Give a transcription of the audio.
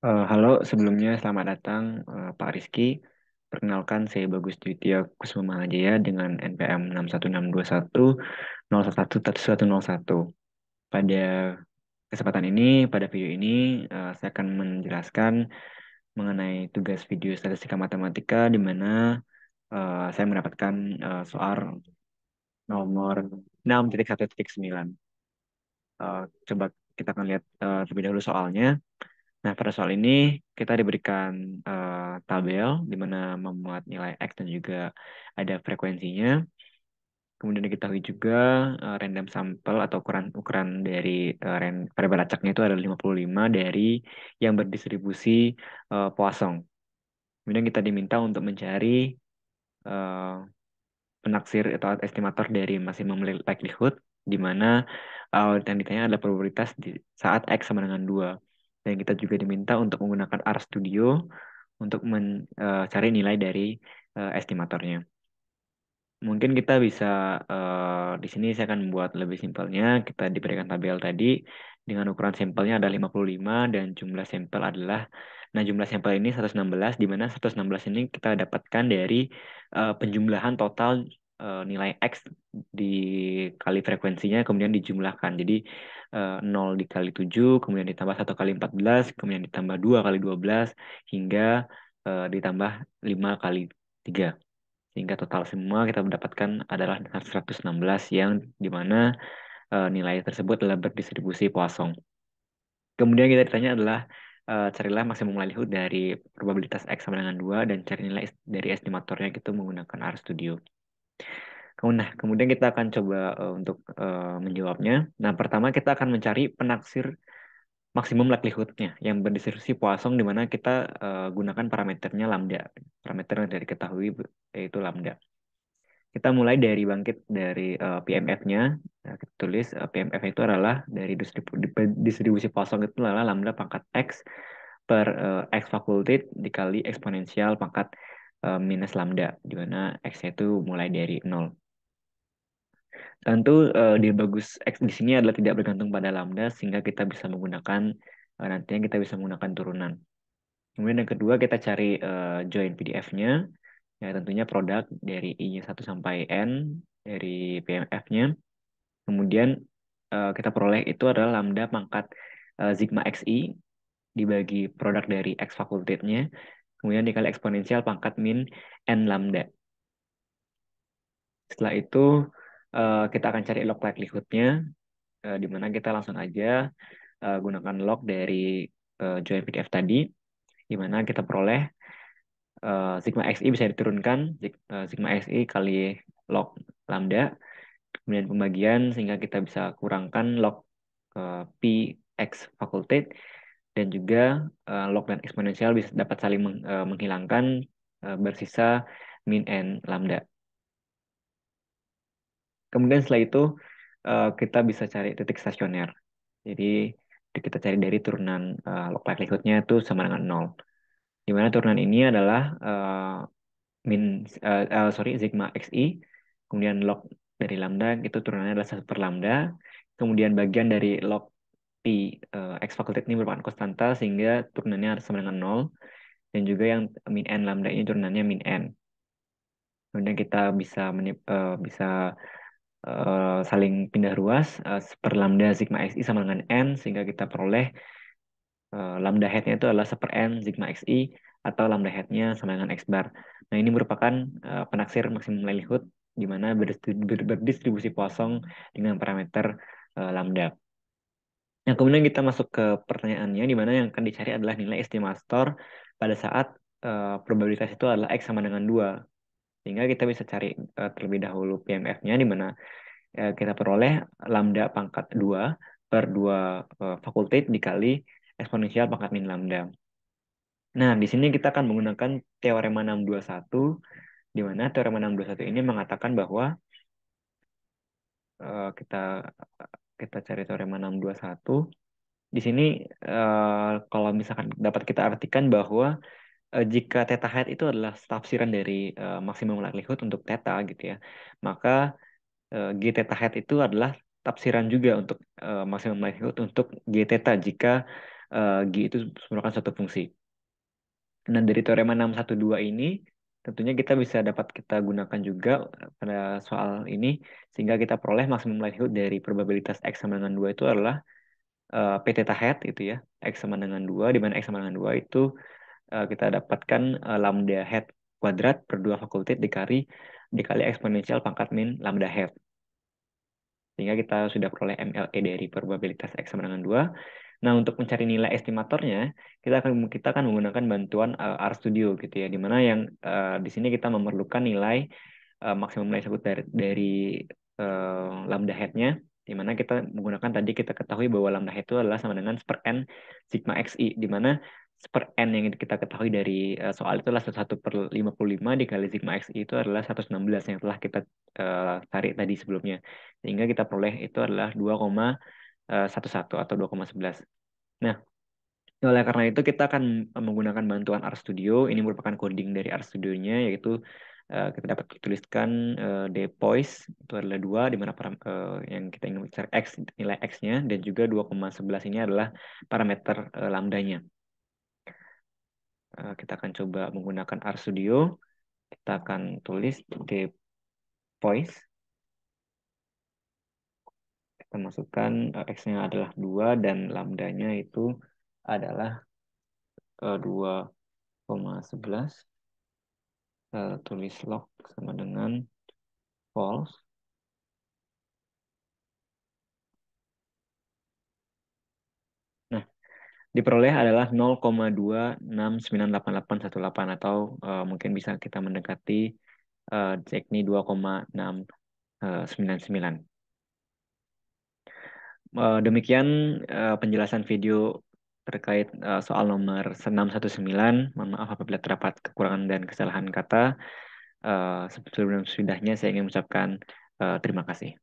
Halo, sebelumnya selamat datang Pak Rizky. Perkenalkan, saya Bagus Dwitya Kusumahajaya dengan NPM 61621 011 Pada kesempatan ini, pada video ini, saya akan menjelaskan mengenai tugas video statistika matematika di mana saya mendapatkan soal nomor 6.1.9. Coba kita akan lihat terlebih dahulu soalnya. Nah, pada soal ini kita diberikan tabel di mana memuat nilai X dan juga ada frekuensinya. Kemudian diketahui juga random sample atau ukuran ukuran dari variabel acaknya itu adalah 55 dari yang berdistribusi Poisson. Kemudian kita diminta untuk mencari eh, penaksir atau estimator dari maximum likelihood di mana yang ditanya adalah probabilitas di saat X sama dengan 2. Dan kita juga diminta untuk menggunakan RStudio untuk mencari nilai dari estimatornya. Mungkin kita bisa di sini saya akan membuat lebih simpelnya. Kita diberikan tabel tadi dengan ukuran sampelnya ada 55 dan jumlah sampel adalah jumlah sampel ini 116 di mana 116 ini kita dapatkan dari penjumlahan total nilai X dikali frekuensinya kemudian dijumlahkan. Jadi 0 dikali 7 kemudian ditambah 1 kali 14 kemudian ditambah 2 kali 12 hingga ditambah 5 kali 3 sehingga total semua kita mendapatkan adalah 116 yang dimana nilai tersebut adalah berdistribusi Poisson. Kemudian kita ditanya adalah carilah maksimum likelihood dari probabilitas X sama dengan 2 dan cari nilai dari estimatornya gitu menggunakan RStudio. Kemudian kita akan coba untuk menjawabnya. Nah, pertama kita akan mencari penaksir maksimum likelihood-nya yang berdistribusi Poisson di mana kita gunakan parameternya lambda. Parameter yang dari ketahui yaitu lambda. Kita mulai dari bangkit dari PMF-nya. Nah, kita tulis PMF itu adalah dari distribusi Poisson itu adalah lambda pangkat X per X fakultate dikali eksponensial pangkat minus lambda, di mana X-nya itu mulai dari 0. Tentu dia bagus X di sini adalah tidak bergantung pada lambda, sehingga kita bisa menggunakan, nantinya kita bisa menggunakan turunan. Kemudian yang kedua kita cari join PDF-nya. Ya, tentunya produk dari I-nya 1 sampai N dari PMF-nya. Kemudian kita peroleh itu adalah lambda pangkat sigma XI dibagi produk dari X fakultatnya. Kemudian dikali eksponensial pangkat min N lambda. Setelah itu kita akan cari log likelihood-nya, di mana kita langsung aja gunakan log dari join PDF tadi, di mana kita peroleh sigma XI bisa diturunkan, sigma XI kali log lambda, kemudian pembagian sehingga kita bisa kurangkan log P X fakultate dan juga log dan eksponensial bisa dapat saling menghilangkan bersisa min n lambda. Kemudian setelah itu kita bisa cari titik stasioner. Jadi kita cari dari turunan log likelihood-nya itu sama dengan 0. Di mana turunan ini adalah min sigma xi, kemudian log dari lambda itu turunannya adalah 1 per lambda, kemudian bagian dari log P X fakultat ini merupakan konstanta sehingga turunannya harus sama dengan 0 dan juga yang min n lambda ini turunannya min n. Kemudian kita bisa saling pindah ruas per lambda sigma xi sama dengan n sehingga kita peroleh lambda head-nya itu adalah 1 per n sigma xi atau lambda head-nya sama dengan x bar. Nah, ini merupakan penaksir maksimum likelihood di mana berdistribusi Poisson dengan parameter lambda. Nah, kemudian kita masuk ke pertanyaannya, di mana yang akan dicari adalah nilai estimator pada saat probabilitas itu adalah X sama dengan 2. Sehingga kita bisa cari terlebih dahulu PMF-nya, di mana kita peroleh lambda pangkat 2 per 2 fakultate dikali eksponensial pangkat min lambda. Nah, di sini kita akan menggunakan teorema 621, di mana teorema 621 ini mengatakan bahwa kita kita cari teorema 621. Di sini kalau misalkan dapat kita artikan bahwa jika theta hat itu adalah tafsiran dari maksimum likelihood untuk theta gitu ya, maka G theta hat itu adalah tafsiran juga untuk maksimum likelihood untuk G theta jika G itu merupakan suatu fungsi. Nah, dari teorema 612 ini, tentunya kita gunakan juga pada soal ini, sehingga kita peroleh maksimum likelihood dari probabilitas X sama dengan 2 itu adalah P theta hat itu ya, X sama dengan 2, di mana X sama dengan 2 itu kita dapatkan lambda hat kuadrat per 2 fakultet dikali eksponensial pangkat min lambda hat. Sehingga kita sudah peroleh MLE dari probabilitas X sama dengan 2. Nah, untuk mencari nilai estimatornya, kita akan menggunakan bantuan RStudio gitu ya, di mana yang di sini kita memerlukan nilai maksimum nilai tersebut dari lambda head-nya, di mana kita ketahui bahwa lambda head itu adalah sama dengan per n sigma xi, di mana per n yang kita ketahui dari soal itu adalah 1/55 dikali sigma xi itu adalah 116 yang telah kita cari tadi sebelumnya. Sehingga kita peroleh itu adalah 2,11 atau 2,11. Nah, oleh karena itu kita akan menggunakan bantuan RStudio. Ini merupakan coding dari RStudio-nya, yaitu kita dapat tuliskan dpoise itu adalah 2, di mana yang kita ingin mencari X, nilai X-nya, dan juga 2,11 ini adalah parameter lambdanya. Kita akan coba menggunakan RStudio. Kita akan tulis dpoise. Kita masukkan X-nya adalah 2 dan lambdanya itu adalah 2,11. Tulis log sama dengan false. Nah, diperoleh adalah 0,269818 atau mungkin bisa kita mendekati Jackni 2,699. Demikian penjelasan video terkait soal nomor 619. Mohon maaf apabila terdapat kekurangan dan kesalahan kata. Sebelum sudahnya saya ingin mengucapkan terima kasih.